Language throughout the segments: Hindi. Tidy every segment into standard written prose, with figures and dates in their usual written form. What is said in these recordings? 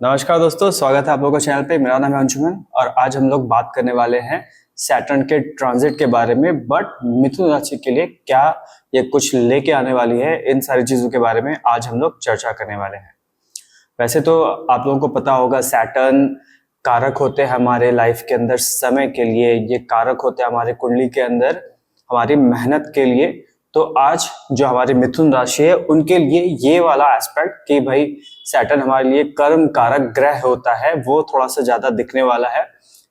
नमस्कार दोस्तों, स्वागत है आप लोगों का चैनल पे। मेरा नाम है अंशुमन और आज हम लोग बात करने वाले हैं सैटर्न के ट्रांजिट के बारे में। बट मिथुन राशि के लिए क्या ये कुछ लेके आने वाली है, इन सारी चीजों के बारे में आज हम लोग चर्चा करने वाले हैं। वैसे तो आप लोगों को पता होगा सैटर्न कारक होते हैं हमारे लाइफ के अंदर समय के लिए, ये कारक होते हैं हमारे कुंडली के अंदर हमारी मेहनत के लिए। तो आज जो हमारी मिथुन राशि है उनके लिए ये वाला एस्पेक्ट कि भाई सैटर्न हमारे लिए कर्म कारक ग्रह होता है वो थोड़ा सा ज्यादा दिखने वाला है।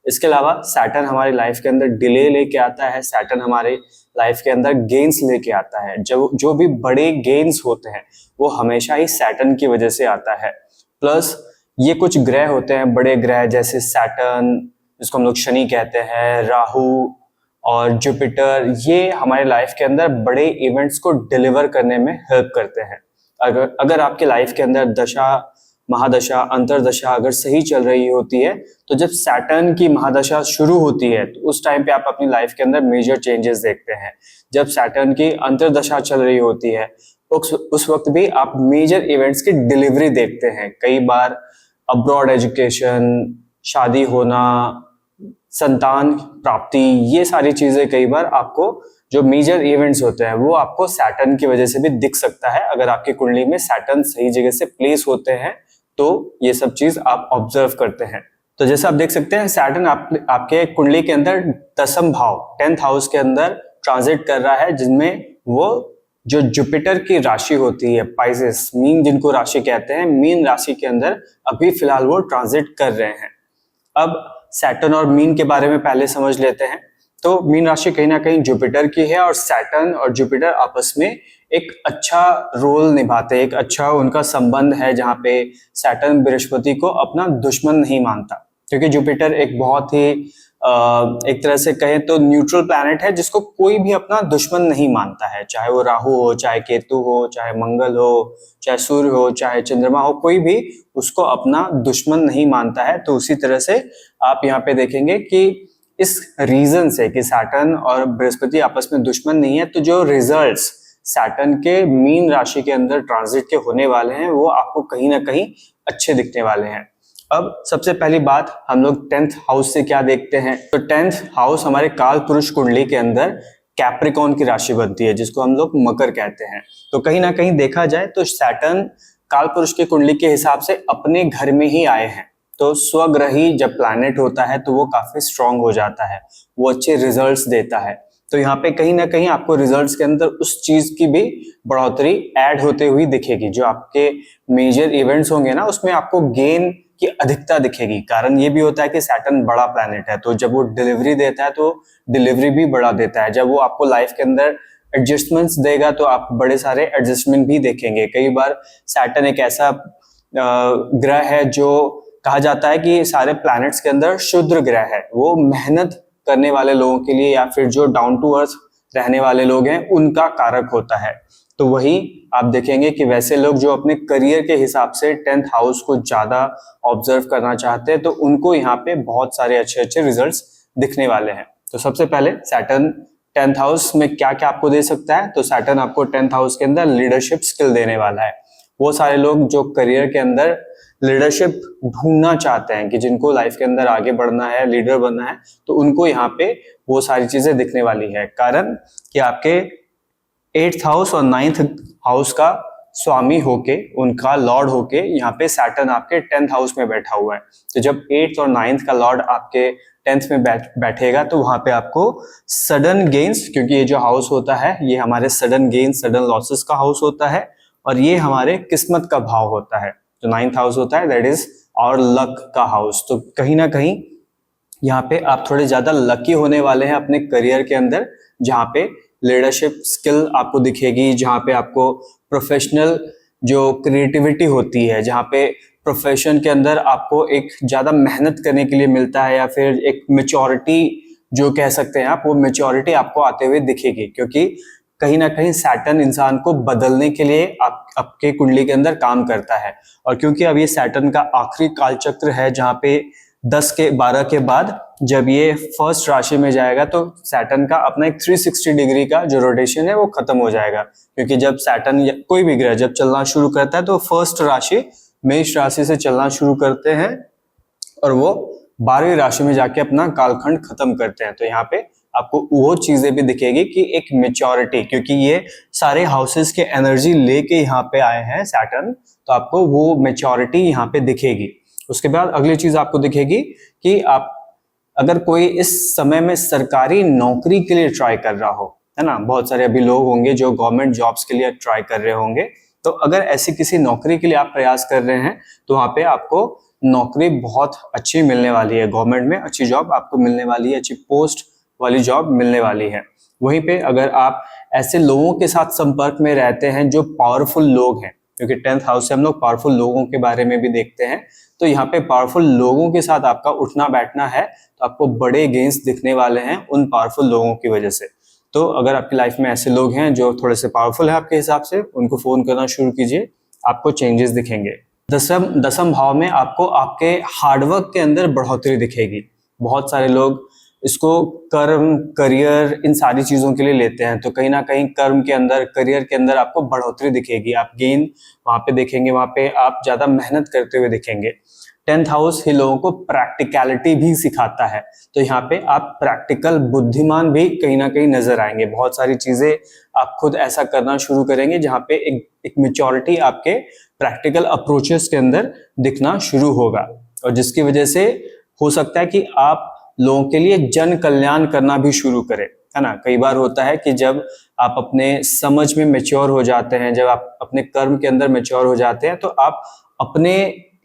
इसके अलावा सैटर्न हमारी लाइफ के अंदर डिले लेके आता है, सैटर्न हमारी लाइफ के अंदर गेन्स लेके आता है। जो भी बड़े गेन्स होते हैं वो हमेशा ही सैटर्न की वजह से आता है। प्लस ये कुछ ग्रह होते हैं बड़े ग्रह, जैसे सैटर्न जिसको हम लोग शनि कहते हैं, राहु और जुपिटर, ये हमारे लाइफ के अंदर बड़े इवेंट्स को डिलीवर करने में हेल्प करते हैं। अगर आपके लाइफ के अंदर दशा महादशा अंतरदशा अगर सही चल रही होती है तो जब सैटर्न की महादशा शुरू होती है तो उस टाइम पे आप अपनी लाइफ के अंदर मेजर चेंजेस देखते हैं। जब सैटर्न की अंतरदशा चल रही होती है उस वक्त भी आप मेजर इवेंट्स की डिलीवरी देखते हैं। कई बार अब्रॉड एजुकेशन, शादी होना, संतान प्राप्ति, ये सारी चीजें कई बार आपको जो मेजर इवेंट्स होते हैं वो आपको सैटर्न की वजह से भी दिख सकता है। अगर आपकी कुंडली में सैटर्न सही जगह से प्लेस होते हैं तो ये सब चीज आप ऑब्जर्व करते हैं। तो जैसे आप देख सकते हैं सैटर्न आपके कुंडली के अंदर 10th भाव 10th हाउस के अंदर ट्रांजिट कर रहा है, जिनमें वो जो जुपिटर की राशि होती है पाइसेस, मीन जिनको राशि कहते हैं, मीन राशि के अंदर अभी फिलहाल वो ट्रांजिट कर रहे हैं। अब सैटर्न और मीन के बारे में पहले समझ लेते हैं। तो मीन राशि कहीं ना कहीं जुपिटर की है और सैटर्न और जुपिटर आपस में एक अच्छा रोल निभाते हैं, एक अच्छा उनका संबंध है, जहां पे सैटर्न बृहस्पति को अपना दुश्मन नहीं मानता, क्योंकि जुपिटर एक बहुत ही एक तरह से कहें तो न्यूट्रल प्लैनेट है जिसको कोई भी अपना दुश्मन नहीं मानता है। चाहे वो राहु हो, चाहे केतु हो, चाहे मंगल हो, चाहे सूर्य हो, चाहे चंद्रमा हो, कोई भी उसको अपना दुश्मन नहीं मानता है। तो उसी तरह से आप यहाँ पे देखेंगे कि इस रीजन से कि सैटर्न और बृहस्पति आपस में दुश्मन नहीं है, तो जो रिजल्ट्स सैटर्न के मीन राशि के अंदर ट्रांजिट के होने वाले हैं वो आपको कहीं ना कहीं अच्छे दिखने वाले हैं। अब सबसे पहली बात हम लोग 10th हाउस से क्या देखते हैं। तो 10th हाउस हमारे काल पुरुष कुंडली के अंदर कैप्रिकॉर्न की राशि बनती है, जिसको हम लोग मकर कहते हैं। तो कहीं ना कहीं देखा जाए तो सैटर्न काल पुरुष की कुंडली के हिसाब से अपने घर में ही आए हैं। तो स्वग्रही जब प्लैनेट होता है तो वो काफी स्ट्रांग हो जाता है, वो अच्छे रिजल्ट्स देता है। तो यहाँ पे कहीं ना कहीं आपको रिजल्ट्स के अंदर उस चीज की भी बढ़ोतरी ऐड होते हुई दिखेगी। जो आपके मेजर इवेंट्स होंगे ना उसमें आपको गेन की अधिकता दिखेगी। कारण ये भी होता है कि सैटर्न बड़ा प्लैनेट है, तो जब वो डिलीवरी देता है तो डिलीवरी भी बड़ा देता है। जब वो आपको लाइफ के अंदर एडजस्टमेंट्स देगा तो आप बड़े सारे एडजस्टमेंट भी देखेंगे। कई बार सैटर्न एक ऐसा ग्रह है जो कहा जाता है कि सारे प्लैनेट्स के अंदर शुद्र ग्रह है, वो मेहनत करने वाले लोगों के लिए या फिर जो डाउन टू अर्थ रहने वाले लोग हैं उनका कारक होता है। तो वही आप देखेंगे कि वैसे लोग जो अपने करियर के हिसाब से 10th हाउस को ज्यादा ऑब्जर्व करना चाहते हैं तो उनको यहाँ पे बहुत सारे अच्छे अच्छे रिजल्ट्स दिखने वाले हैं। तो सबसे पहले सैटर्न 10th हाउस में क्या क्या आपको दे सकता है। तो सैटर्न आपको 10th हाउस के अंदर लीडरशिप स्किल देने वाला है। वो सारे लोग जो करियर के अंदर लीडरशिप ढूंढना चाहते हैं कि जिनको लाइफ के अंदर आगे बढ़ना है, लीडर बनना है, तो उनको यहाँ पे वो सारी चीजें दिखने वाली है। कारण कि आपके 8th हाउस और 9th हाउस का स्वामी होके, उनका लॉर्ड होके यहाँ पे सैटर्न आपके 10th हाउस में बैठा हुआ है। तो जब 8th और 9th का लॉर्ड आपके 10th में बैठेगा तो वहां पे आपको सडन गेन्स, क्योंकि ये जो हाउस होता है ये हमारे सडन गेन्स सडन लॉसेस का हाउस होता है और ये हमारे किस्मत का भाव होता है। जो 9th हाउस होता है दैट इज और लक का हाउस। तो कहीं ना कहीं यहाँ पे आप थोड़े ज्यादा लकी होने वाले हैं अपने करियर के अंदर, जहाँ पे लीडरशिप स्किल आपको दिखेगी, जहाँ पे आपको प्रोफेशनल जो क्रिएटिविटी होती है, जहाँ पे प्रोफेशन के अंदर आपको एक ज्यादा मेहनत करने के लिए मिलता है, या फिर एक मेच्योरिटी जो कह सकते हैं आप, वो मेच्योरिटी आपको आते हुए दिखेगी। क्योंकि कहीं ना कहीं सैटर्न इंसान को बदलने के लिए आपके कुंडली के अंदर काम करता है। और क्योंकि अब ये सैटर्न का आखिरी कालचक्र है, जहाँ पे 10 के 12 के बाद जब ये फर्स्ट राशि में जाएगा तो सैटर्न का अपना एक 360 डिग्री का जो रोटेशन है वो खत्म हो जाएगा। क्योंकि जब सैटर्न कोई भी ग्रह जब चलना शुरू करता है तो फर्स्ट राशि मेष राशि से चलना शुरू करते हैं और वो 12वीं राशि में जाके अपना कालखंड खत्म करते हैं। तो यहाँ पे आपको वो चीजें भी दिखेगी कि एक मेच्योरिटी, क्योंकि ये सारे हाउसेस के एनर्जी लेके यहाँ पे आए हैं सैटर्न, तो आपको वो मेच्योरिटी यहाँ पे दिखेगी। उसके बाद अगली चीज आपको दिखेगी कि आप अगर कोई इस समय में सरकारी नौकरी के लिए ट्राई कर रहा हो, है ना, बहुत सारे अभी लोग होंगे जो गवर्नमेंट जॉब्स के लिए ट्राई कर रहे होंगे, तो अगर ऐसी किसी नौकरी के लिए आप प्रयास कर रहे हैं तो वहां पे आपको नौकरी बहुत अच्छी मिलने वाली है, गवर्नमेंट में अच्छी जॉब आपको मिलने वाली है, अच्छी पोस्ट वाली जॉब मिलने वाली है। वहीं पे अगर आप ऐसे लोगों के साथ संपर्क में रहते हैं जो पावरफुल लोग हैं, क्योंकि 10th हाउस से हम लोग पावरफुल लोगों के बारे में भी देखते हैं, तो यहाँ पे पावरफुल लोगों के साथ आपका उठना बैठना है तो आपको बड़े गेन्स दिखने वाले हैं उन पावरफुल लोगों की वजह से। तो अगर आपकी लाइफ में ऐसे लोग हैं जो थोड़े से पावरफुल है आपके हिसाब से, उनको फोन करना शुरू कीजिए, आपको चेंजेस दिखेंगे। दसम भाव में आपको आपके हार्डवर्क के अंदर बढ़ोतरी दिखेगी। बहुत सारे लोग इसको कर्म, करियर, इन सारी चीजों के लिए लेते हैं, तो कहीं ना कहीं कर्म के अंदर, करियर के अंदर आपको बढ़ोतरी दिखेगी, आप गेन वहां पे देखेंगे, वहां पे आप ज्यादा मेहनत करते हुए दिखेंगे। 10th हाउस ही लोगों को प्रैक्टिकलिटी भी सिखाता है, तो यहाँ पे आप प्रैक्टिकल बुद्धिमान भी कहीं ना कहीं नजर आएंगे। बहुत सारी चीजें आप खुद ऐसा करना शुरू करेंगे जहाँ पे एक मेच्योरिटी आपके प्रैक्टिकल अप्रोचेस के अंदर दिखना शुरू होगा, और जिसकी वजह से हो सकता है कि आप लोगों के लिए जन कल्याण करना भी शुरू करें, है ना। कई बार होता है कि जब आप अपने समझ में मैच्योर हो जाते हैं, जब आप अपने कर्म के अंदर मैच्योर हो जाते हैं, तो आप अपने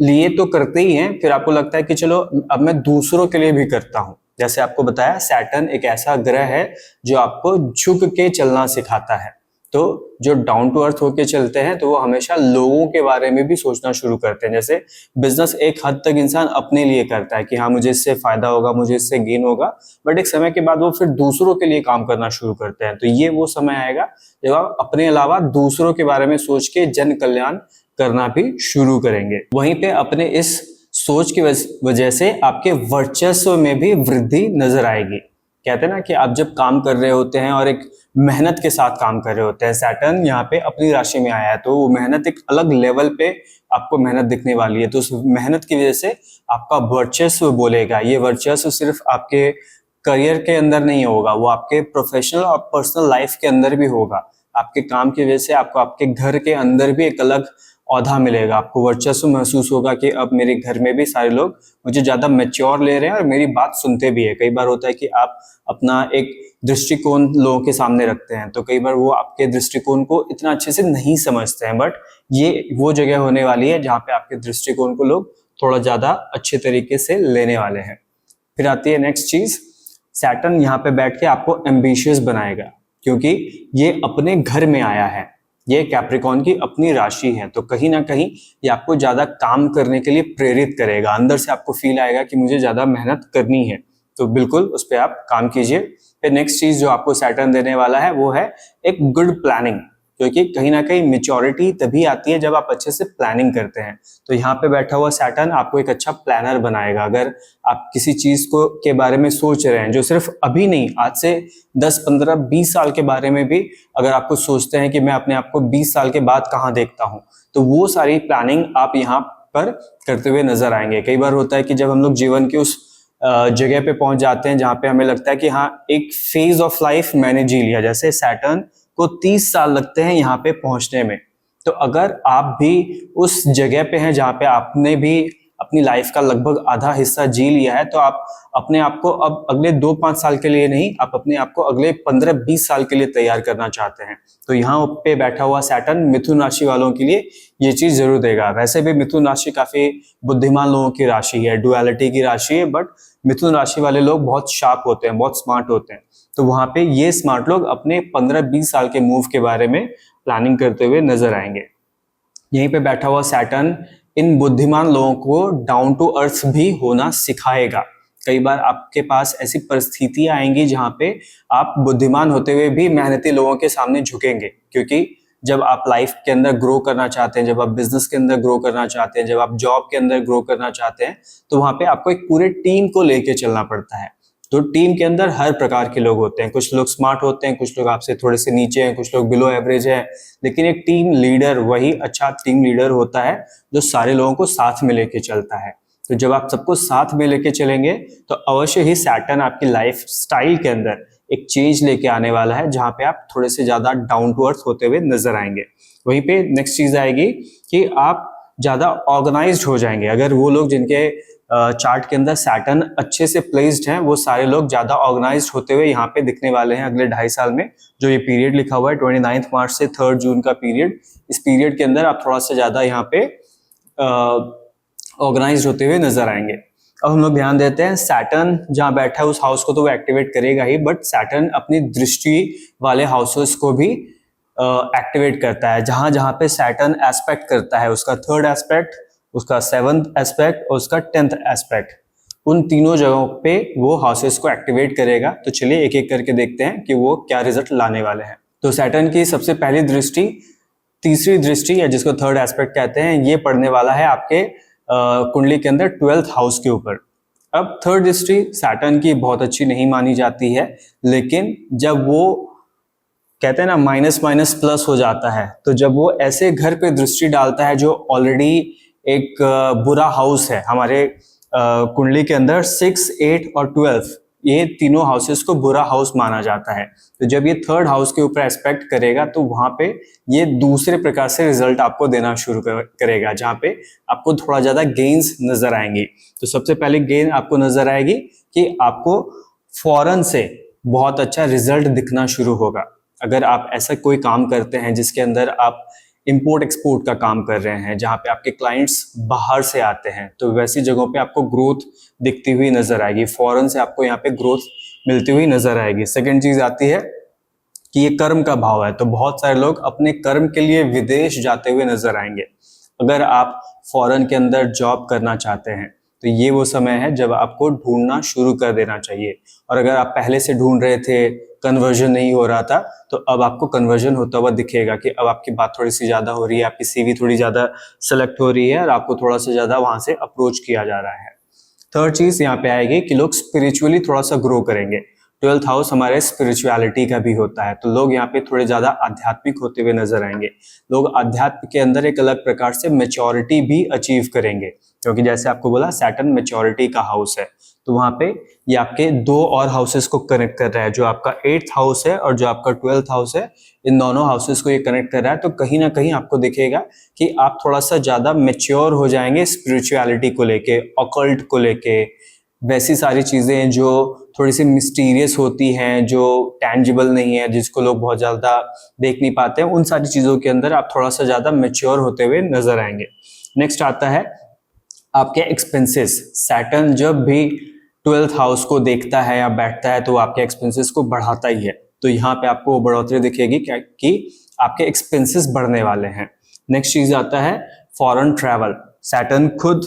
लिए तो करते ही हैं, फिर आपको लगता है कि चलो अब मैं दूसरों के लिए भी करता हूं। जैसे आपको बताया, सैटर्न एक ऐसा ग्रह है जो आपको झुक के चलना सिखाता है, तो जो डाउन टू अर्थ होके चलते हैं तो वो हमेशा लोगों के बारे में भी सोचना शुरू करते हैं। जैसे बिजनेस एक हद तक इंसान अपने लिए करता है कि हाँ मुझे इससे फायदा होगा, मुझे इससे गेन होगा, बट एक समय के बाद वो फिर दूसरों के लिए काम करना शुरू करते हैं। तो ये वो समय आएगा जब आप अपने अलावा दूसरों के बारे में सोच के जन कल्याण करना भी शुरू करेंगे। वहीं पे अपने इस सोच की वजह से आपके वर्चस्व में भी वृद्धि नजर आएगी। कहते हैं ना कि आप जब काम कर रहे होते हैं और एक मेहनत के साथ काम कर रहे होते हैं, सैटर्न यहाँ पे अपनी राशि में आया है, तो वो मेहनत एक अलग लेवल पे आपको मेहनत दिखने वाली है, तो उस मेहनत की वजह से आपका वर्चस्व बोलेगा। ये वर्चस्व सिर्फ आपके करियर के अंदर नहीं होगा, वो आपके प्रोफेशनल और पर्सनल लाइफ के अंदर भी होगा। आपके काम की वजह से आपको आपके घर के अंदर भी एक अलग औधा मिलेगा, आपको वर्चस्व महसूस होगा कि अब मेरे घर में भी सारे लोग मुझे ज्यादा मैच्योर ले रहे हैं और मेरी बात सुनते भी है। कई बार होता है कि आप अपना एक दृष्टिकोण लोगों के सामने रखते हैं, तो कई बार वो आपके दृष्टिकोण को इतना अच्छे से नहीं समझते हैं, बट ये वो जगह होने वाली है जहाँ पे आपके दृष्टिकोण को लोग थोड़ा ज्यादा अच्छे तरीके से लेने वाले हैं। फिर आती है नेक्स्ट चीज, सैटर्न यहाँ पे बैठ के आपको एम्बिशियस बनाएगा, क्योंकि ये अपने घर में आया है, ये कैप्रिकॉर्न की अपनी राशि है, तो कहीं ना कहीं ये आपको ज्यादा काम करने के लिए प्रेरित करेगा। अंदर से आपको फील आएगा कि मुझे ज्यादा मेहनत करनी है, तो बिल्कुल उस पर आप काम कीजिए। फिर नेक्स्ट चीज जो आपको सैटर्न देने वाला है वो है एक गुड प्लानिंग, क्योंकि कहीं ना कहीं मेच्योरिटी तभी आती है जब आप अच्छे से प्लानिंग करते हैं। तो यहाँ पे बैठा हुआ सैटर्न आपको एक अच्छा प्लानर बनाएगा। अगर आप किसी चीज को के बारे में सोच रहे हैं, जो सिर्फ अभी नहीं, आज से 10, 15, 20 साल के बारे में भी अगर आपको सोचते हैं कि मैं अपने आप को 20 साल के बाद कहाँ देखता हूँ, तो वो सारी प्लानिंग आप यहाँ पर करते हुए नजर आएंगे। कई बार होता है कि जब हम लोग जीवन के उस जगह पे पहुंच जाते हैं जहाँ पे हमें लगता है कि हाँ एक फेज ऑफ लाइफ मैंने जी लिया, जैसे सैटर्न को 30 साल लगते हैं यहाँ पे पहुंचने में, तो अगर आप भी उस जगह पे हैं जहाँ पे आपने भी अपनी लाइफ का लगभग आधा हिस्सा जी लिया है, तो आप अपने आप को अब अगले 2-5 साल के लिए नहीं, आप अपने आप को अगले 15-20 साल के लिए तैयार करना चाहते हैं। तो यहाँ पे बैठा हुआ सैटर्न मिथुन राशि वालों के लिए ये चीज जरूर देगा। वैसे भी मिथुन राशि काफी बुद्धिमान लोगों की राशि है, डुअलिटी की राशि है, बट मिथुन राशि वाले लोग बहुत शार्प होते हैं, बहुत स्मार्ट होते हैं। तो वहां पे ये स्मार्ट लोग अपने 15-20 साल के मूव के बारे में प्लानिंग करते हुए नजर आएंगे। यहीं पे बैठा हुआ सैटर्न इन बुद्धिमान लोगों को डाउन टू अर्थ भी होना सिखाएगा। कई बार आपके पास ऐसी परिस्थितियां आएंगी जहां पे आप बुद्धिमान होते हुए भी मेहनती लोगों के सामने झुकेंगे, क्योंकि जब आप लाइफ के अंदर ग्रो करना चाहते हैं, जब आप बिजनेस के अंदर ग्रो करना चाहते हैं, जब आप जॉब के अंदर ग्रो करना चाहते हैं, तो वहां पे आपको एक पूरे टीम को लेके चलना पड़ता है। तो टीम के अंदर हर प्रकार के लोग होते हैं, कुछ लोग स्मार्ट होते हैं, कुछ लोग आपसे थोड़े से नीचे हैं, कुछ लोग बिलो एवरेज है, लेकिन एक टीम लीडर वही अच्छा टीम लीडर होता है जो सारे लोगों को साथ में लेके चलता है। तो जब आप सबको साथ में लेके चलेंगे तो अवश्य ही सैटर्न आपकी लाइफ स्टाइल के अंदर एक चेंज लेके आने वाला है, जहां पे आप थोड़े से ज्यादा डाउन टू अर्थ होते हुए नजर आएंगे। वहीं पे नेक्स्ट चीज आएगी कि आप ज्यादा ऑर्गेनाइज्ड हो जाएंगे। अगर वो लोग जिनके चार्ट के अंदर सैटर्न अच्छे से प्लेस्ड हैं, वो सारे लोग ज्यादा ऑर्गेनाइज्ड होते हुए यहाँ पे दिखने वाले हैं अगले 2.5 साल में। जो ये पीरियड लिखा हुआ है 29 मार्च से 3 जून का पीरियड, इस पीरियड के अंदर आप थोड़ा सा ज्यादा यहाँ पे ऑर्गेनाइज्ड होते हुए नजर आएंगे। अब हम लोग ध्यान देते हैं, सैटर्न जहां बैठा है उस हाउस को तो वो एक्टिवेट करेगा ही, बट सैटर्न अपनी दृष्टि वाले हाउसेस को भी एक्टिवेट करता है। जहां जहां पे सैटर्न एस्पेक्ट करता है, उसका 3rd एस्पेक्ट, उसका 7th एस्पेक्ट और उसका 10th एस्पेक्ट, उन तीनों जगहों पे वो हाउसेस को एक्टिवेट करेगा। तो चलिए एक एक करके देखते हैं कि वो क्या रिजल्ट लाने वाले हैं। तो सैटर्न की सबसे पहली दृष्टि, तीसरी दृष्टि या जिसको 3rd एस्पेक्ट कहते हैं, ये पड़ने वाला है आपके कुंडली के अंदर 12th हाउस के ऊपर। अब 3rd दृष्टि सैटर्न की बहुत अच्छी नहीं मानी जाती है, लेकिन जब वो कहते हैं ना माइनस माइनस प्लस हो जाता है, तो जब वो ऐसे घर पे दृष्टि डालता है जो ऑलरेडी एक बुरा हाउस है, हमारे कुंडली के अंदर 6, 8 और 12 ये तीनों हाउसेस को बुरा हाउस माना जाता है। तो जब ये 3rd हाउस के ऊपर एस्पेक्ट करेगा तो वहां पे ये दूसरे प्रकार से रिजल्ट आपको देना शुरू करेगा, जहां पे आपको थोड़ा ज्यादा गेन्स नजर आएंगी। तो सबसे पहले गेन आपको नजर आएगी कि आपको फॉरेन से बहुत अच्छा रिजल्ट दिखना शुरू होगा। अगर आप ऐसा कोई काम करते हैं जिसके अंदर आप इंपोर्ट एक्सपोर्ट का काम कर रहे हैं, जहां पे आपके क्लाइंट्स बाहर से आते हैं, तो वैसी जगहों पे आपको ग्रोथ दिखती हुई नजर आएगी। फॉरेन से आपको यहाँ पे ग्रोथ मिलती हुई नजर आएगी। सेकंड चीज आती है कि ये कर्म का भाव है, तो बहुत सारे लोग अपने कर्म के लिए विदेश जाते हुए नजर आएंगे। अगर आप फॉरेन के अंदर जॉब करना चाहते हैं तो ये वो समय है जब आपको ढूंढना शुरू कर देना चाहिए। और अगर आप पहले से ढूंढ रहे थे, कन्वर्जन नहीं हो रहा था, तो अब आपको कन्वर्जन होता हुआ दिखेगा कि अब आपकी बात थोड़ी सी ज्यादा हो रही है, आपकी सीवी थोड़ी ज्यादा सेलेक्ट हो रही है और आपको थोड़ा सा ज्यादा वहां से अप्रोच किया जा रहा है। 3rd चीज यहाँ पे आएगी कि लोग स्पिरिचुअली थोड़ा सा ग्रो करेंगे। 12th हाउस हमारे स्पिरिचुअलिटी का भी होता है, तो लोग यहाँ पे थोड़े ज्यादा आध्यात्मिक होते हुए नजर आएंगे। लोग आध्यात्म के अंदर एक अलग प्रकार से मेच्योरिटी भी अचीव करेंगे, क्योंकि जैसे आपको बोला सैटर्न मेच्योरिटी का हाउस है, तो वहां पे ये आपके 2 और हाउसेस को कनेक्ट कर रहा है, जो आपका 8th हाउस है और जो आपका 12th हाउस है। इन दोनों हाउसेस को ये कनेक्ट कर रहा है, तो कहीं ना कहीं आपको दिखेगा कि आप थोड़ा सा ज्यादा मेच्योर हो जाएंगे स्पिरिचुअलिटी को लेके, ऑकल्ट को लेके, वैसी सारी चीजें जो थोड़ी सी मिस्टीरियस होती हैं, जो टैंजिबल नहीं है, जिसको लोग बहुत ज्यादा देख नहीं पाते हैं, उन सारी चीजों के अंदर आप थोड़ा सा ज्यादा मेच्योर होते हुए नजर आएंगे। नेक्स्ट आता है आपके एक्सपेंसेस। सैटर्न जब भी 12th हाउस को देखता है या बैठता है तो आपके एक्सपेंसेस को बढ़ाता ही है। तो यहाँ पे आपको बढ़ोतरी दिखेगी क्या कि आपके एक्सपेंसेस बढ़ने वाले हैं। नेक्स्ट चीज आता है फॉरेन ट्रैवल। सैटर्न खुद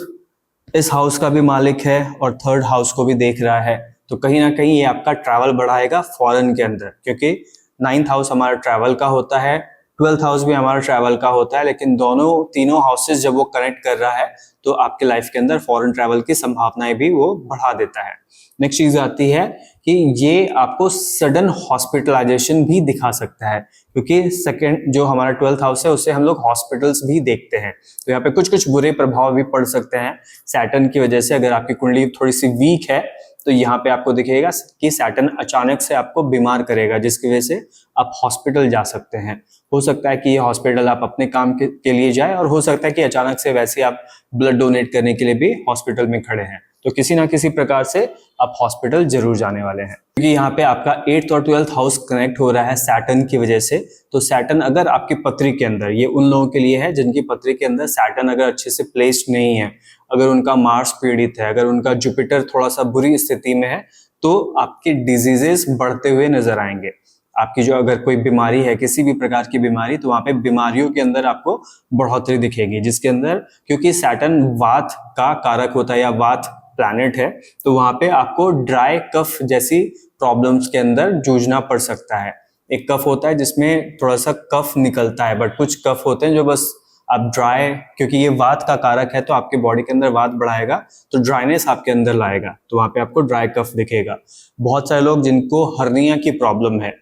इस हाउस का भी मालिक है और 3rd हाउस को भी देख रहा है, तो कहीं ना कहीं ये आपका ट्रैवल बढ़ाएगा फॉरेन के अंदर, क्योंकि 9th हाउस हमारा ट्रैवल का होता है, 12th हाउस भी हमारा ट्रैवल का होता है, लेकिन तीनों हाउसेस जब वो कनेक्ट कर रहा है तो आपके लाइफ के अंदर फॉरेन ट्रैवल की संभावनाएं भी वो बढ़ा देता है। नेक्स्ट चीज आती है कि ये आपको सडन हॉस्पिटलाइजेशन भी दिखा सकता है, क्योंकि सेकंड जो हमारा 12th हाउस है उससे हम लोग हॉस्पिटल्स भी देखते हैं, तो यहाँ पे कुछ कुछ बुरे प्रभाव भी पड़ सकते हैं सैटर्न की वजह से। अगर आपकी कुंडली थोड़ी सी वीक है तो यहाँ पे आपको दिखेगा कि सैटर्न अचानक से आपको बीमार करेगा, जिसकी वजह से आप हॉस्पिटल जा सकते हैं। हो सकता है कि ये हॉस्पिटल आप अपने काम के लिए जाए, और हो सकता है कि अचानक से वैसे आप ब्लड डोनेट करने के लिए भी हॉस्पिटल में खड़े हैं, तो किसी ना किसी प्रकार से आप हॉस्पिटल जरूर जाने वाले हैं, क्योंकि यहाँ पे आपका 8th और 12th हाउस कनेक्ट हो रहा है सैटर्न की वजह से। तो सैटर्न अगर आपकी पत्री के अंदर, ये उन लोगों के लिए है जिनकी पत्री के अंदर सैटर्न अगर अच्छे से प्लेस्ड नहीं है, अगर उनका मार्स पीड़ित है, अगर उनका जुपिटर थोड़ा सा बुरी स्थिति में है, तो आपकी डिजीजेस बढ़ते हुए नजर आएंगे। आपकी जो अगर कोई बीमारी है, किसी भी प्रकार की बीमारी, तो वहां पे बीमारियों के अंदर आपको बढ़ोतरी दिखेगी, जिसके अंदर क्योंकि सैटर्न वात का कारक होता है या वात प्लैनेट है, तो वहां पे आपको ड्राई कफ जैसी प्रॉब्लम्स के अंदर जूझना पड़ सकता है। एक कफ होता है जिसमें थोड़ा सा कफ निकलता है, बट कुछ कफ होते हैं जो बस आप ड्राई, क्योंकि ये वात का कारक है तो आपके बॉडी के अंदर वात बढ़ाएगा तो ड्राइनेस आपके अंदर लाएगा, तो वहां पे आपको ड्राई कफ दिखेगा। बहुत सारे लोग जिनको हर्निया की प्रॉब्लम है,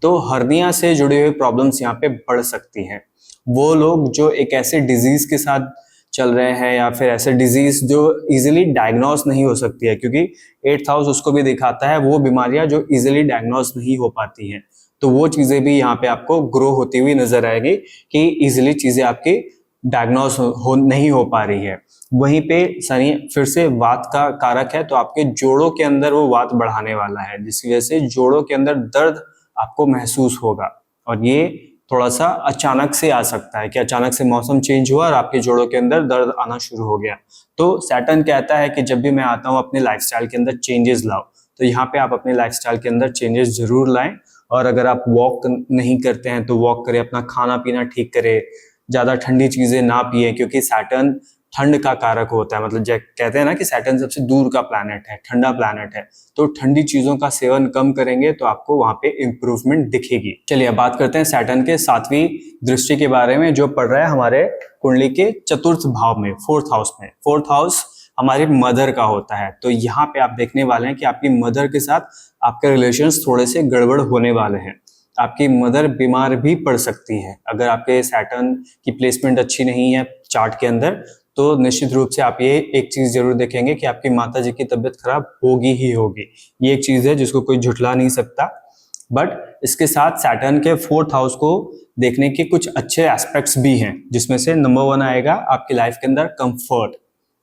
तो हर्निया से जुड़ी हुई प्रॉब्लम्स यहाँ पे बढ़ सकती हैं। वो लोग जो एक ऐसे डिजीज के साथ चल रहे हैं या फिर ऐसे डिजीज जो इजीली डायग्नोस नहीं हो सकती है, क्योंकि 8th हाउस उसको भी दिखाता है वो बीमारियां जो इजीली डायग्नोस नहीं हो पाती हैं, तो वो चीजें भी यहाँ पे आपको ग्रो होती हुई नजर आएगी कि इजीली चीजें आपकी डायग्नोस नहीं हो पा रही है। वहीं पे शनि फिर से वात का कारक है, तो आपके जोड़ों के अंदर वो वात बढ़ाने वाला है, जिसकी वजह से जोड़ों के अंदर दर्द आपको महसूस होगा। और ये थोड़ा सा अचानक से आ सकता है कि अचानक से मौसम चेंज हुआ और आपके जोड़ों के अंदर दर्द आना शुरू हो गया। तो सैटर्न कहता है कि जब भी मैं आता हूँ अपने लाइफस्टाइल के अंदर चेंजेस लाओ, तो यहाँ पे आप अपने लाइफस्टाइल के अंदर चेंजेस जरूर लाएं। और अगर आप वॉक नहीं करते हैं तो वॉक करें, अपना खाना पीना ठीक करें, ज्यादा ठंडी चीजें ना पिए, क्योंकि सैटर्न ठंड का कारक होता है। मतलब कहते हैं ना कि सैटर्न सबसे दूर का प्लैनेट है, ठंडा प्लैनेट है, तो ठंडी चीजों का सेवन कम करेंगे तो आपको वहां पे इंप्रूवमेंट दिखेगी। चलिए अब बात करते हैं सैटर्न के 7वीं दृष्टि के बारे में, जो पड़ रहा है हमारे कुंडली के 4th भाव में, 4th हाउस में। 4th हाउस हमारी मदर का होता है, तो यहाँ पे आप देखने वाले हैं कि आपकी मदर के साथ आपके रिलेशंस थोड़े से गड़बड़ होने वाले हैं। आपकी मदर बीमार भी पड़ सकती है। अगर आपके सैटर्न की प्लेसमेंट अच्छी नहीं है चार्ट के अंदर, तो निश्चित रूप से आप ये एक चीज जरूर देखेंगे कि आपकी माता जी की तबीयत खराब होगी ही होगी। ये एक चीज है जिसको कोई झुठला नहीं सकता। बट इसके साथ सैटर्न के 4th हाउस को देखने के कुछ अच्छे एस्पेक्ट्स भी हैं, जिसमें से नंबर 1 आएगा आपकी लाइफ के अंदर कंफर्ट।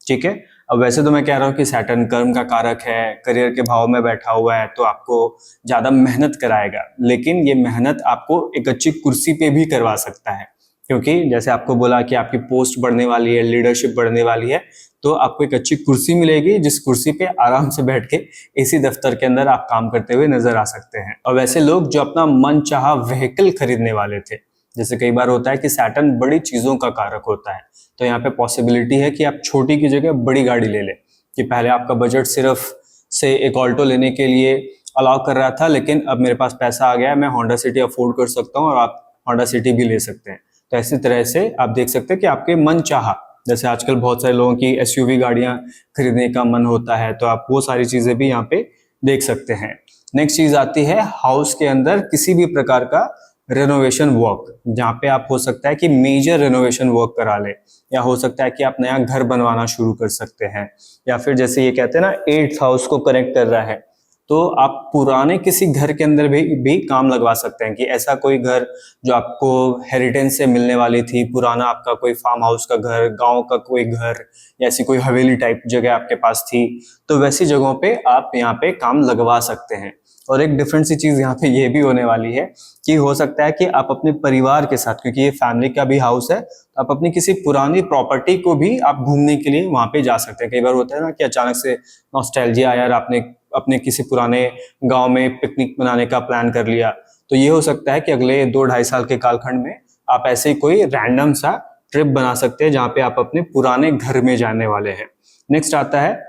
ठीक है, अब वैसे तो मैं कह रहा हूँ कि सैटर्न कर्म का कारक है, करियर के भाव में बैठा हुआ है, तो आपको ज्यादा मेहनत कराएगा, लेकिन ये मेहनत आपको एक अच्छी कुर्सी पे भी करवा सकता है। क्योंकि जैसे आपको बोला कि आपकी पोस्ट बढ़ने वाली है, लीडरशिप बढ़ने वाली है, तो आपको एक अच्छी कुर्सी मिलेगी, जिस कुर्सी पे आराम से बैठ के इसी दफ्तर के अंदर आप काम करते हुए नजर आ सकते हैं। और वैसे लोग जो अपना मन चाहा व्हीकल खरीदने वाले थे, जैसे कई बार होता है कि सैटर्न बड़ी चीजों का कारक होता है, तो यहाँ पे पॉसिबिलिटी है कि आप छोटी की जगह बड़ी गाड़ी ले लें। कि पहले आपका बजट सिर्फ से एक ऑल्टो लेने के लिए अलाउ कर रहा था, लेकिन अब मेरे पास पैसा आ गया है, मैं होंडा सिटी अफोर्ड कर सकता हूँ, और आप होंडा सिटी भी ले सकते हैं। तो ऐसी तरह से आप देख सकते हैं कि आपके मन चाहा, जैसे आजकल बहुत सारे लोगों की एसयूवी गाड़ियां खरीदने का मन होता है, तो आप वो सारी चीजें भी यहाँ पे देख सकते हैं। नेक्स्ट चीज आती है हाउस के अंदर किसी भी प्रकार का रेनोवेशन वर्क, जहाँ पे आप हो सकता है कि मेजर रेनोवेशन वर्क करा ले, या हो सकता है कि आप नया घर बनवाना शुरू कर सकते हैं, या फिर जैसे ये कहते हैं ना 8th हाउस को कनेक्ट कर रहा है, तो आप पुराने किसी घर के अंदर भी काम लगवा सकते हैं। कि ऐसा कोई घर जो आपको हेरिटेज से मिलने वाली थी, पुराना आपका कोई फार्म हाउस का घर, गांव का कोई घर, या ऐसी कोई हवेली टाइप जगह आपके पास थी, तो वैसी जगहों पे आप यहाँ पे काम लगवा सकते हैं। और एक डिफरेंट सी चीज यहाँ पे ये भी होने वाली है कि हो सकता है कि आप अपने परिवार के साथ, क्योंकि ये फैमिली का भी हाउस है, तो आप अपनी किसी पुरानी प्रॉपर्टी को भी आप घूमने के लिए वहां पे जा सकते हैं। कई बार होता है ना कि अचानक से नॉस्टैल्जिया आया और आपने अपने किसी पुराने गांव में पिकनिक मनाने का प्लान कर लिया, तो ये हो सकता है कि अगले 2-2.5 साल के कालखंड में आप ऐसे ही कोई रैंडम सा ट्रिप बना सकते हैं जहां पे आप अपने पुराने घर में जाने वाले हैं। नेक्स्ट आता है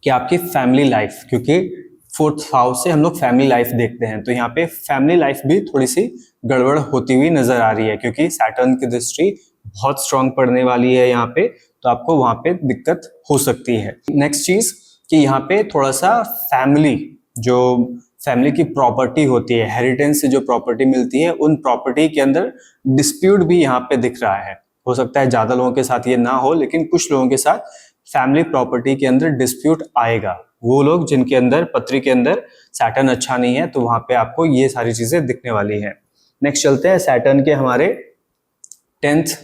कि आपकी फैमिली लाइफ, क्योंकि 4th हाउस से हम लोग फैमिली लाइफ देखते हैं, तो यहाँ पे फैमिली लाइफ भी थोड़ी सी गड़बड़ होती हुई नजर आ रही है, क्योंकि सैटर्न की दृष्टि बहुत स्ट्रांग पड़ने वाली है यहाँ पे, तो आपको वहां पे दिक्कत हो सकती है। नेक्स्ट चीज कि यहाँ पे थोड़ा सा फैमिली की प्रॉपर्टी होती है, हेरिटेज से जो प्रॉपर्टी मिलती है, उन प्रॉपर्टी के अंदर डिस्प्यूट भी यहाँ पे दिख रहा है। हो सकता है ज्यादा लोगों के साथ ये ना हो, लेकिन कुछ लोगों के साथ फैमिली प्रॉपर्टी के अंदर डिस्प्यूट आएगा। वो लोग जिनके अंदर पत्री के अंदर सैटर्न अच्छा नहीं है, तो वहां पे आपको ये सारी चीजें दिखने वाली है। नेक्स्ट चलते हैं सैटर्न के हमारे 10th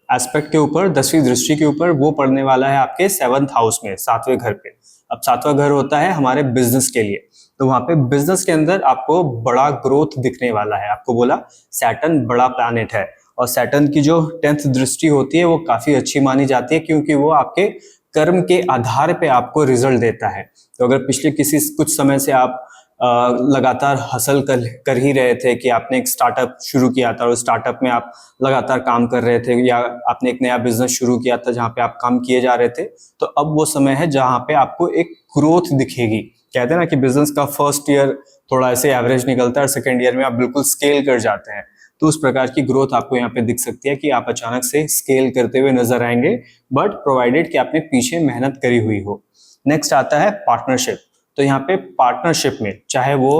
एस्पेक्ट के ऊपर, 10वीं दृष्टि के ऊपर। वो पड़ने वाला है आपके 7th हाउस में, 7वें घर पे। अब 7वां घर होता है हमारे बिजनेस के लिए, तो वहां पे बिजनेस के अंदर आपको बड़ा ग्रोथ दिखने वाला है। आपको बोला सैटर्न बड़ा प्लैनेट है, और सैटर्न की जो 10th दृष्टि होती है वो काफी अच्छी मानी जाती है, क्योंकि वो आपके कर्म के आधार पे आपको रिजल्ट देता है। तो अगर पिछले कुछ समय से आप लगातार हसल कर ही रहे थे, कि आपने एक स्टार्टअप शुरू किया था और स्टार्टअप में आप लगातार काम कर रहे थे, या आपने एक नया बिजनेस शुरू किया था जहां पे आप काम किए जा रहे थे, तो अब वो समय है जहां पे आपको एक ग्रोथ दिखेगी। कहते हैं ना कि बिजनेस का फर्स्ट ईयर थोड़ा ऐसे एवरेज निकलता है और सेकेंड ईयर में आप बिल्कुल स्केल कर जाते हैं, तो उस प्रकार की ग्रोथ आपको यहाँ पे दिख सकती है कि आप अचानक से स्केल करते हुए नजर आएंगे, बट प्रोवाइडेड कि आपने पीछे मेहनत करी हुई हो। नेक्स्ट आता है पार्टनरशिप। तो यहाँ पे पार्टनरशिप में चाहे वो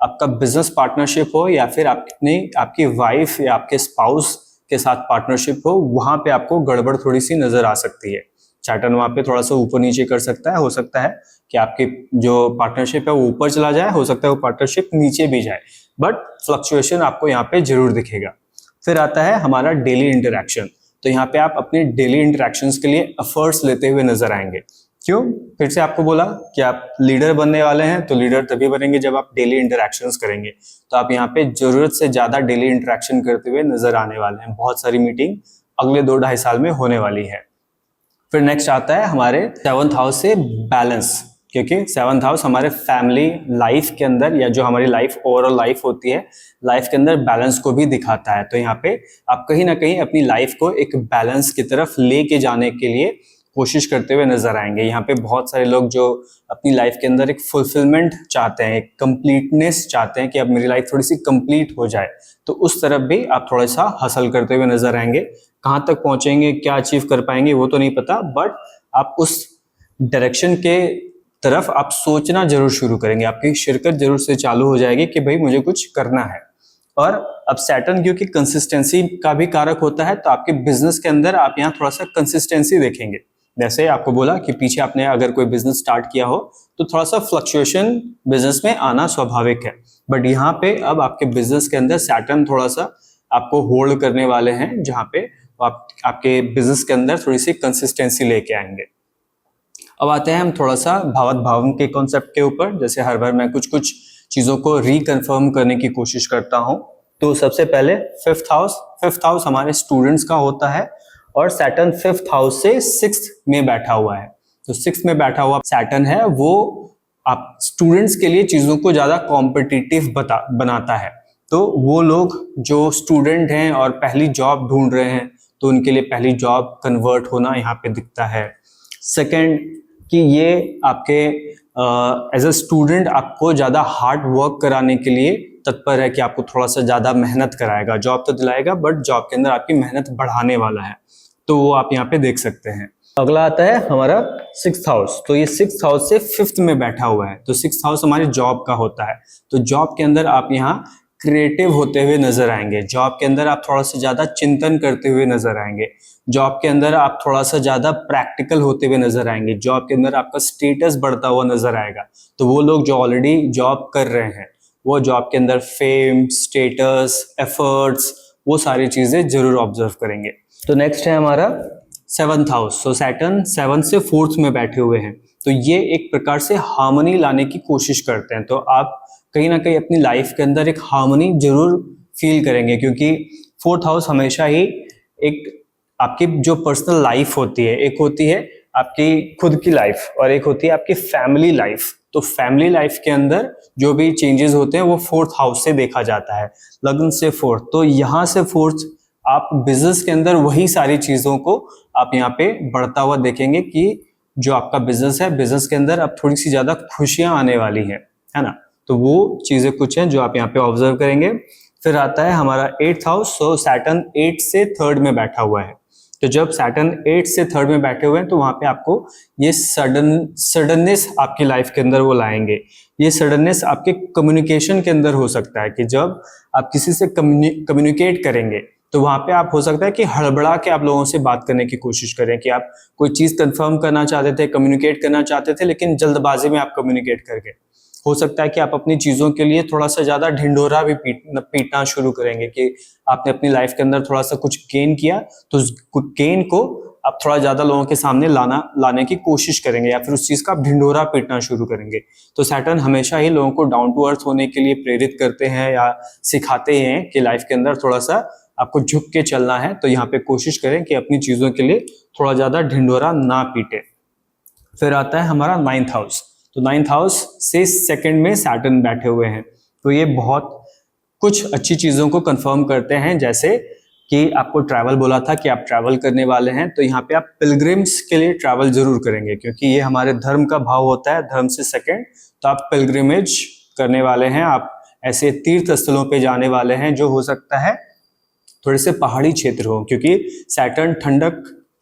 आपका बिजनेस पार्टनरशिप हो या फिर आपकी वाइफ या आपके स्पाउस के साथ पार्टनरशिप हो, वहां पे आपको गड़बड़ थोड़ी सी नजर आ सकती है। सैटर्न वहां पे थोड़ा सा ऊपर नीचे कर सकता है, हो सकता है कि आपकी जो पार्टनरशिप है वो ऊपर चला जाए, हो सकता है वो पार्टनरशिप नीचे भी जाए, बट फ्लक्चुएशन आपको यहाँ पे जरूर दिखेगा। फिर आता है हमारा डेली इंटरेक्शन। तो यहाँ पे आप अपने डेली इंटरेक्शंस के लिए एफर्ट्स लेते हुए नजर आएंगे। क्यों? फिर से आपको बोला कि आप लीडर बनने वाले हैं, तो लीडर तभी बनेंगे जब आप डेली इंटरेक्शंस करेंगे। तो आप यहाँ पे जरूरत से ज्यादा डेली इंटरेक्शन करते हुए नजर आने वाले हैं। बहुत सारी मीटिंग अगले 2-2.5 साल में होने वाली है। फिर नेक्स्ट आता है हमारे 7th हाउस से बैलेंस, क्योंकि 7th हाउस हमारे फैमिली लाइफ के अंदर या जो हमारी लाइफ ओवरऑल लाइफ होती है, लाइफ के अंदर बैलेंस को भी दिखाता है। तो यहाँ पे आप कहीं ना कहीं अपनी लाइफ को एक बैलेंस की तरफ लेके जाने के लिए कोशिश करते हुए नजर आएंगे। यहाँ पे बहुत सारे लोग जो अपनी लाइफ के अंदर एक फुलफिलमेंट चाहते हैं, एक कंप्लीटनेस चाहते हैं कि अब मेरी लाइफ थोड़ी सी कंप्लीट हो जाए, तो उस तरफ भी आप थोड़ा सा हसल करते हुए नजर आएंगे। कहाँ तक पहुंचेंगे, क्या अचीव कर पाएंगे वो तो नहीं पता, बट आप उस डायरेक्शन के तरफ आप सोचना जरूर शुरू करेंगे। आपकी शिरकत जरूर से चालू हो जाएगी कि भाई मुझे कुछ करना है। और अब सैटर्न क्योंकि कंसिस्टेंसी का भी कारक होता है, तो आपके बिजनेस के अंदर आप यहाँ थोड़ा सा कंसिस्टेंसी देखेंगे। जैसे आपको बोला कि पीछे आपने अगर कोई बिजनेस स्टार्ट किया हो तो थोड़ा सा फ्लक्चुएशन बिजनेस में आना स्वाभाविक है, बट यहाँ पे अब आपके बिजनेस के अंदर सैटर्न थोड़ा सा आपको होल्ड करने वाले हैं, जहाँ पे आपके बिजनेस के अंदर थोड़ी सी कंसिस्टेंसी लेके आएंगे। अब आते हैं हम थोड़ा सा भावत भावन के कॉन्सेप्ट के ऊपर। जैसे हर बार मैं कुछ कुछ चीजों को रिकन्फर्म करने की कोशिश करता हूँ। तो सबसे पहले 5th हाउस हमारे स्टूडेंट्स का होता है, और सैटर्न 5th हाउस से 6th में बैठा हुआ है। तो 6th में बैठा हुआ सैटर्न है वो आप स्टूडेंट्स के लिए चीजों को ज्यादा कॉम्पिटिटिव बनाता है। तो वो लोग जो स्टूडेंट हैं और पहली जॉब ढूंढ रहे हैं, तो उनके लिए पहली जॉब कन्वर्ट होना यहाँ पे दिखता है। सेकंड कि ये आपके एज अ स्टूडेंट आपको ज्यादा हार्ड वर्क कराने के लिए तत्पर है, कि आपको थोड़ा सा ज्यादा मेहनत कराएगा। जॉब तो दिलाएगा, बट जॉब के अंदर आपकी मेहनत बढ़ाने वाला है, तो वो आप यहाँ पे देख सकते हैं। अगला आता है हमारा 6th हाउस। तो ये 6th हाउस से 5th में बैठा हुआ है। तो 6th हाउस हमारे जॉब का होता है। तो जॉब के अंदर आप यहाँ क्रिएटिव होते हुए नजर आएंगे। जॉब के अंदर आप थोड़ा सा ज्यादा चिंतन करते हुए नजर आएंगे। जॉब के अंदर आप थोड़ा सा ज्यादा प्रैक्टिकल होते हुए नजर आएंगे। जॉब के अंदर आपका स्टेटस बढ़ता हुआ नजर आएगा। तो वो लोग जो ऑलरेडी जॉब कर रहे हैं, वो जॉब के अंदर फेम, स्टेटस, एफर्ट्स, वो सारी चीजें जरूर ऑब्जर्व करेंगे। तो नेक्स्ट है हमारा 7th हाउस। तो सैटर्न 7th से 4th में बैठे हुए हैं। तो ये एक प्रकार से हार्मनी लाने की कोशिश करते हैं। तो आप कहीं ना कहीं अपनी लाइफ के अंदर एक हार्मनी जरूर फील करेंगे, क्योंकि 4th हाउस हमेशा ही एक आपकी जो पर्सनल लाइफ होती है, एक होती है आपकी खुद की लाइफ और एक होती है आपकी फैमिली लाइफ। तो फैमिली लाइफ के अंदर जो भी चेंजेस होते हैं वो 4th हाउस से देखा जाता है, लग्न से 4th। तो यहाँ से 4th आप बिजनेस के अंदर वही सारी चीजों को आप यहाँ पे बढ़ता हुआ देखेंगे कि जो आपका बिजनेस है, बिजनेस के अंदर अब थोड़ी सी ज्यादा खुशियां आने वाली है ना। तो वो चीजें कुछ हैं जो आप यहाँ पे ऑब्जर्व करेंगे। फिर आता है हमारा 8th हाउस। सो सैटर्न 8 से 3rd में बैठा हुआ है। तो जब सैटर्न 8 से 3rd में बैठे हुए हैं, तो वहां पे आपको ये सडननेस आपकी लाइफ के अंदर वो लाएंगे। ये सडननेस आपके कम्युनिकेशन के अंदर हो सकता है, कि जब आप किसी से कम्युनिकेट करेंगे, तो वहां पे आप हो सकता है कि हड़बड़ा के आप लोगों से बात करने की कोशिश करें, कि आप कोई चीज कंफर्म करना चाहते थे, कम्युनिकेट करना चाहते थे, लेकिन जल्दबाजी में आप कम्युनिकेट कर गए। हो सकता है कि आप अपनी चीजों के लिए थोड़ा सा ज्यादा ढिंढोरा भी पीटना शुरू करेंगे, कि आपने अपनी लाइफ के अंदर थोड़ा सा कुछ गेन किया, तो उस गेन को आप थोड़ा ज्यादा लोगों के सामने लाने की कोशिश करेंगे, या फिर उस चीज का आप ढिंढोरा पीटना शुरू करेंगे। तो सैटर्न हमेशा ही लोगों को डाउन टू अर्थ होने के लिए प्रेरित करते हैं या सिखाते हैं कि लाइफ के अंदर थोड़ा सा आपको झुक के चलना है। तो यहाँ पे कोशिश करें कि अपनी चीजों के लिए थोड़ा ज्यादा ढिंढोरा ना पीटे। फिर आता है हमारा 9th हाउस। तो 9th हाउस से 2nd में सैटर्न बैठे हुए हैं। तो ये बहुत कुछ अच्छी चीजों को कंफर्म करते हैं, जैसे कि आपको ट्रैवल बोला था कि आप ट्रैवल करने वाले हैं, तो यहाँ पे आप पिलग्रिम्स के लिए ट्रैवल जरूर करेंगे, क्योंकि ये हमारे धर्म का भाव होता है, धर्म से 2nd। तो आप पिलग्रिमेज करने वाले हैं, आप ऐसे तीर्थ स्थलों पे जाने वाले हैं, जो हो सकता है थोड़े से पहाड़ी क्षेत्र हो, क्योंकि सैटर्न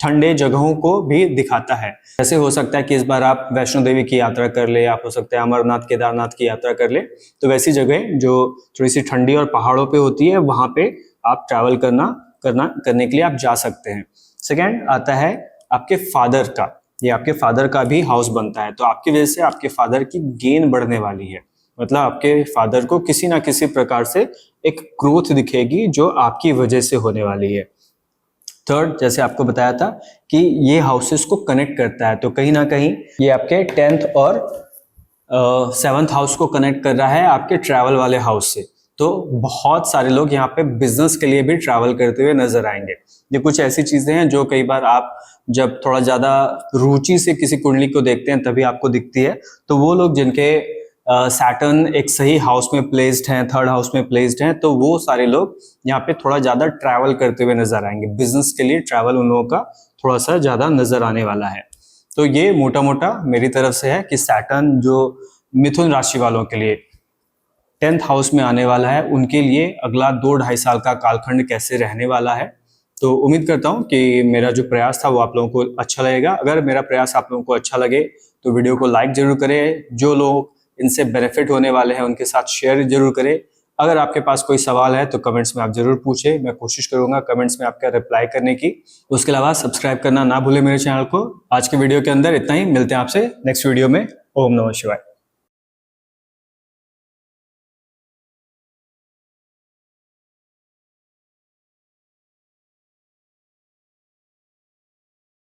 ठंडे जगहों को भी दिखाता है। जैसे हो सकता है कि इस बार आप वैष्णो देवी की यात्रा कर ले, आप हो सकता है अमरनाथ केदारनाथ की यात्रा कर ले, तो वैसी जगह जो थोड़ी सी ठंडी और पहाड़ों पे होती है वहां पे आप ट्रैवल करने के लिए आप जा सकते हैं। सेकेंड आता है आपके फादर का, ये आपके फादर का भी हाउस बनता है, तो आपकी वजह से आपके फादर की गेन बढ़ने वाली है, मतलब आपके फादर को किसी ना किसी प्रकार से एक ग्रोथ दिखेगी जो आपकी वजह से होने वाली है। थर्ड, जैसे आपको बताया था कि ये हाउसेस को कनेक्ट करता है, तो कहीं ना कहीं ये आपके 10th और 7th हाउस को कनेक्ट कर रहा है आपके ट्रैवल वाले हाउस से। तो बहुत सारे लोग यहाँ पे बिजनेस के लिए भी ट्रैवल करते हुए नजर आएंगे। ये कुछ ऐसी चीजें हैं जो कई बार आप जब थोड़ा ज्यादा रुचि से किसी कुंडली को देखते हैं तभी आपको दिखती है। तो वो लोग जिनके सैटर्न एक सही हाउस में प्लेस्ड हैं, 3rd हाउस में प्लेस्ड हैं, तो वो सारे लोग यहाँ पे थोड़ा ज्यादा ट्रैवल करते हुए नजर आएंगे। बिजनेस के लिए ट्रैवल उन लोगों का थोड़ा सा ज्यादा नजर आने वाला है। तो ये मोटा मोटा मेरी तरफ से है कि सैटर्न जो मिथुन राशि वालों के लिए 10th हाउस में आने वाला है, उनके लिए अगला 2-2.5 साल का कालखंड कैसे रहने वाला है। तो उम्मीद करता हूँ कि मेरा जो प्रयास था वो आप लोगों को अच्छा लगेगा। अगर मेरा प्रयास आप लोगों को अच्छा लगे तो वीडियो को लाइक जरूर करें, जो लोग इनसे बेनिफिट होने वाले हैं उनके साथ शेयर जरूर करें। अगर आपके पास कोई सवाल है तो कमेंट्स में आप जरूर पूछें, मैं कोशिश करूंगा कमेंट्स में आपका रिप्लाई करने की। उसके अलावा सब्सक्राइब करना ना भूलें मेरे चैनल को। आज के वीडियो के अंदर इतना ही, मिलते हैं आपसे नेक्स्ट वीडियो में। ओम नमः शिवाय।